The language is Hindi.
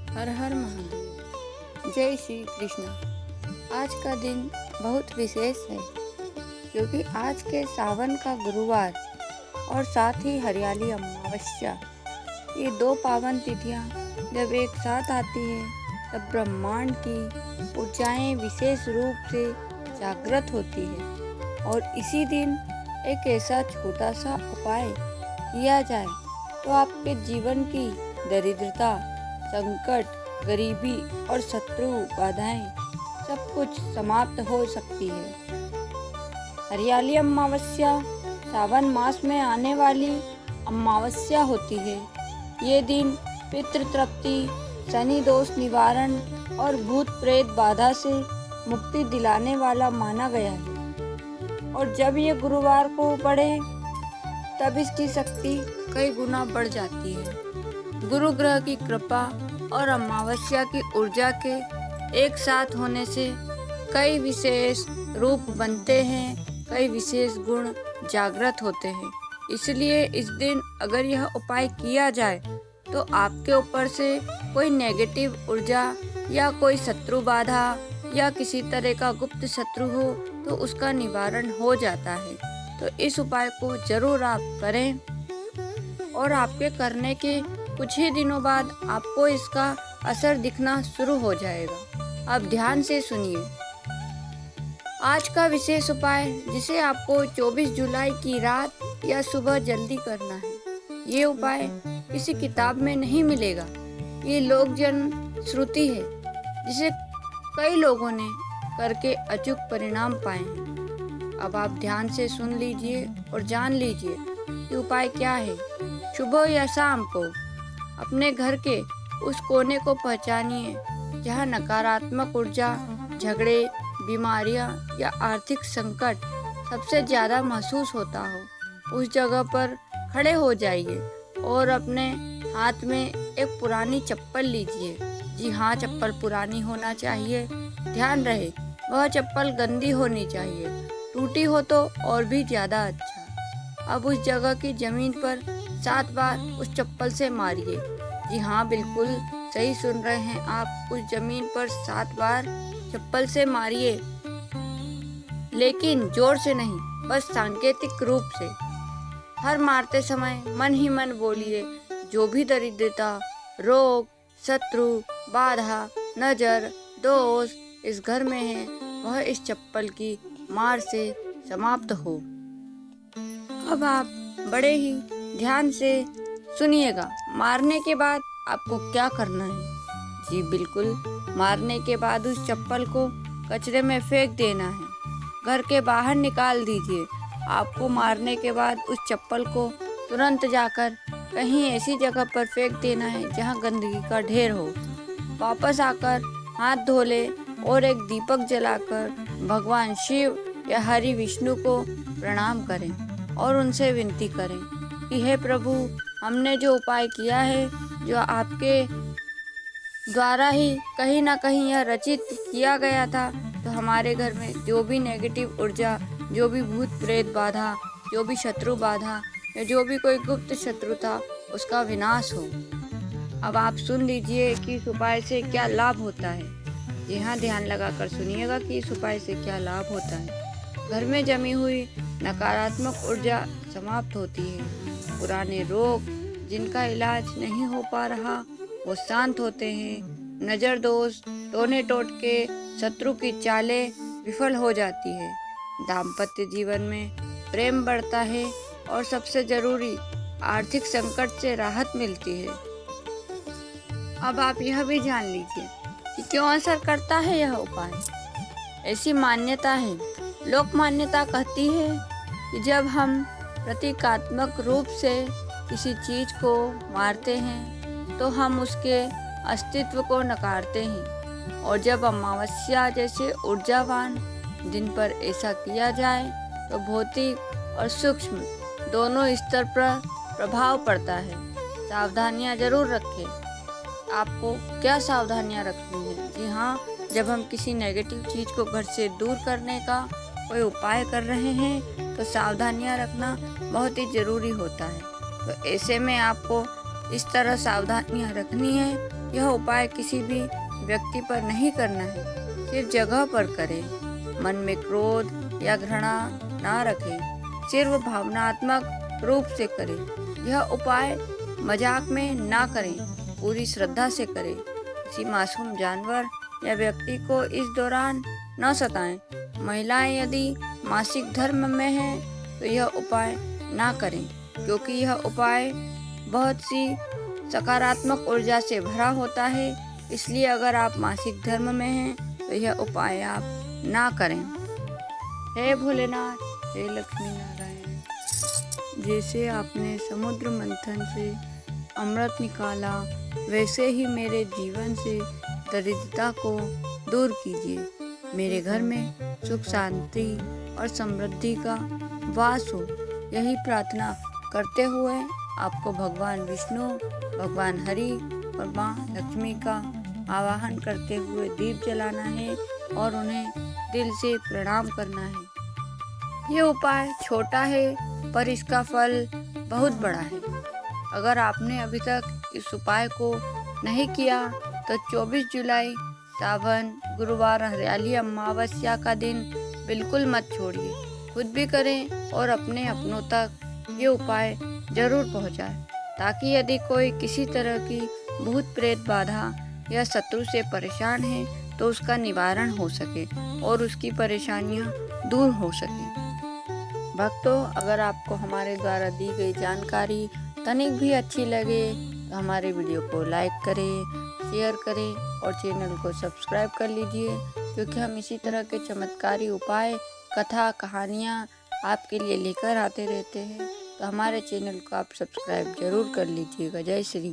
हर हर महादेव। जय श्री कृष्णा। आज का दिन बहुत विशेष है क्योंकि आज के सावन का गुरुवार और साथ ही हरियाली अमावस्या, ये दो पावन तिथियां जब एक साथ आती है तब ब्रह्मांड की ऊर्जाएं विशेष रूप से जागृत होती है। और इसी दिन एक ऐसा छोटा सा उपाय किया जाए तो आपके जीवन की दरिद्रता, संकट, गरीबी और शत्रु बाधाएं सब कुछ समाप्त हो सकती है। हरियाली अमावस्या सावन मास में आने वाली अमावस्या होती है। ये दिन पितृ तृप्ति, शनि दोष निवारण और भूत प्रेत बाधा से मुक्ति दिलाने वाला माना गया है। और जब ये गुरुवार को पड़े तब इसकी शक्ति कई गुना बढ़ जाती है। गुरु ग्रह की कृपा और अमावस्या की ऊर्जा के एक साथ होने से कई विशेष रूप बनते हैं, कई विशेष गुण जागृत होते हैं। इसलिए इस दिन अगर यह उपाय किया जाए तो आपके ऊपर से कोई नेगेटिव ऊर्जा या कोई शत्रु बाधा या किसी तरह का गुप्त शत्रु हो तो उसका निवारण हो जाता है। तो इस उपाय को जरूर आप करें और आपके करने के कुछ ही दिनों बाद आपको इसका असर दिखना शुरू हो जाएगा। अब ध्यान से सुनिए। आज का विशेष उपाय जिसे आपको 24 जुलाई की रात या सुबह जल्दी करना है। ये उपाय किसी किताब में नहीं मिलेगा, ये लोकजन श्रुति है जिसे कई लोगों ने करके अचूक परिणाम पाए हैं। अब आप ध्यान से सुन लीजिए और जान लीजिए कि उपाय क्या है। सुबह या शाम को अपने घर के उस कोने को पहचानिए जहाँ नकारात्मक ऊर्जा, झगड़े, बीमारियाँ या आर्थिक संकट सबसे ज़्यादा महसूस होता हो। उस जगह पर खड़े हो जाइए और अपने हाथ में एक पुरानी चप्पल लीजिए। जी हाँ, चप्पल पुरानी होना चाहिए। ध्यान रहे वह चप्पल गंदी होनी चाहिए, टूटी हो तो और भी ज़्यादा अच्छा। अब उस जगह की ज़मीन पर 7 बार उस चप्पल से मारिए। जी हाँ, बिल्कुल सही सुन रहे हैं आप। उस जमीन पर 7 बार चप्पल से मारिए, लेकिन जोर से नहीं, बस सांकेतिक रूप से। हर मारते समय मन ही मन बोलिए, जो भी दरिद्रता, रोग, शत्रु, बाधा, नजर, दोष इस घर में है वह इस चप्पल की मार से समाप्त हो। अब आप बड़े ही ध्यान से सुनिएगा। मारने के बाद आपको क्या करना है। जी बिल्कुल, मारने के बाद उस चप्पल को कचरे में फेंक देना है, घर के बाहर निकाल दीजिए। आपको मारने के बाद उस चप्पल को तुरंत जाकर कहीं ऐसी जगह पर फेंक देना है जहां गंदगी का ढेर हो। वापस आकर हाथ धो ले और एक दीपक जलाकर भगवान शिव या हरि विष्णु को प्रणाम करें और उनसे विनती करें कि हे प्रभु, हमने जो उपाय किया है, जो आपके द्वारा ही कहीं ना कहीं यह रचित किया गया था, तो हमारे घर में जो भी नेगेटिव ऊर्जा, जो भी भूत प्रेत बाधा, जो भी शत्रु बाधा या जो भी कोई गुप्त शत्रु था उसका विनाश हो। अब आप सुन लीजिए कि इस उपाय से क्या लाभ होता है। जी हाँ, ध्यान लगाकर सुनिएगा कि इस उपाय से क्या लाभ होता है। घर में जमी हुई नकारात्मक ऊर्जा समाप्त होती है। पुराने रोग जिनका इलाज नहीं हो पा रहा वो शांत होते हैं। नज़र दोष, टोने टोटके, शत्रु की चालें विफल हो जाती है। दाम्पत्य जीवन में प्रेम बढ़ता है और सबसे ज़रूरी आर्थिक संकट से राहत मिलती है। अब आप यह भी जान लीजिए कि क्यों असर करता है यह उपाय। ऐसी मान्यता है, लोक मान्यता कहती है कि जब हम प्रतीकात्मक रूप से किसी चीज़ को मारते हैं तो हम उसके अस्तित्व को नकारते हैं। और जब अमावस्या जैसे ऊर्जावान दिन पर ऐसा किया जाए तो भौतिक और सूक्ष्म दोनों स्तर पर प्रभाव पड़ता है। सावधानियां जरूर रखें। आपको क्या सावधानियां रखनी है? जी हाँ, जब हम किसी नेगेटिव चीज़ को घर से दूर करने का कोई उपाय कर रहे हैं तो सावधानियां रखना बहुत ही ज़रूरी होता है। तो ऐसे में आपको इस तरह सावधानियां रखनी है यह उपाय किसी भी व्यक्ति पर नहीं करना है, सिर्फ जगह पर करें। मन में क्रोध या घृणा ना रखें, सिर्फ भावनात्मक रूप से करें। यह उपाय मजाक में ना करें, पूरी श्रद्धा से करें। किसी मासूम जानवर या व्यक्ति को इस दौरान न सताएं। महिलाएं यदि मासिक धर्म में हैं तो यह उपाय ना करें, क्योंकि यह उपाय बहुत सी सकारात्मक ऊर्जा से भरा होता है। इसलिए अगर आप मासिक धर्म में हैं तो यह उपाय आप ना करें। हे भोलेनाथ, हे लक्ष्मी नारायण, जैसे आपने समुद्र मंथन से अमृत निकाला, वैसे ही मेरे जीवन से दरिद्रता को दूर कीजिए। मेरे घर में सुख शांति और समृद्धि का वास हो। यही प्रार्थना करते हुए आपको भगवान विष्णु, भगवान हरि और माँ लक्ष्मी का आवाहन करते हुए दीप जलाना है और उन्हें दिल से प्रणाम करना है। ये उपाय छोटा है पर इसका फल बहुत बड़ा है। अगर आपने अभी तक इस उपाय को नहीं किया तो 24 जुलाई सावन गुरुवार हरियाली अमावस्या का दिन बिल्कुल मत छोड़िए। खुद भी करें और अपने अपनों तक ये उपाय जरूर पहुंचाएं, ताकि यदि कोई किसी तरह की भूत प्रेत बाधा या शत्रु से परेशान है तो उसका निवारण हो सके और उसकी परेशानियां दूर हो सके। भक्तों, अगर आपको हमारे द्वारा दी गई जानकारी तनिक भी अच्छी लगे तो हमारे वीडियो को लाइक करें, शेयर करें और चैनल को सब्सक्राइब कर लीजिए, क्योंकि हम इसी तरह के चमत्कारी उपाय, कथा, कहानियाँ आपके लिए लेकर आते रहते हैं। तो हमारे चैनल को आप सब्सक्राइब जरूर कर लीजिएगा। जय श्री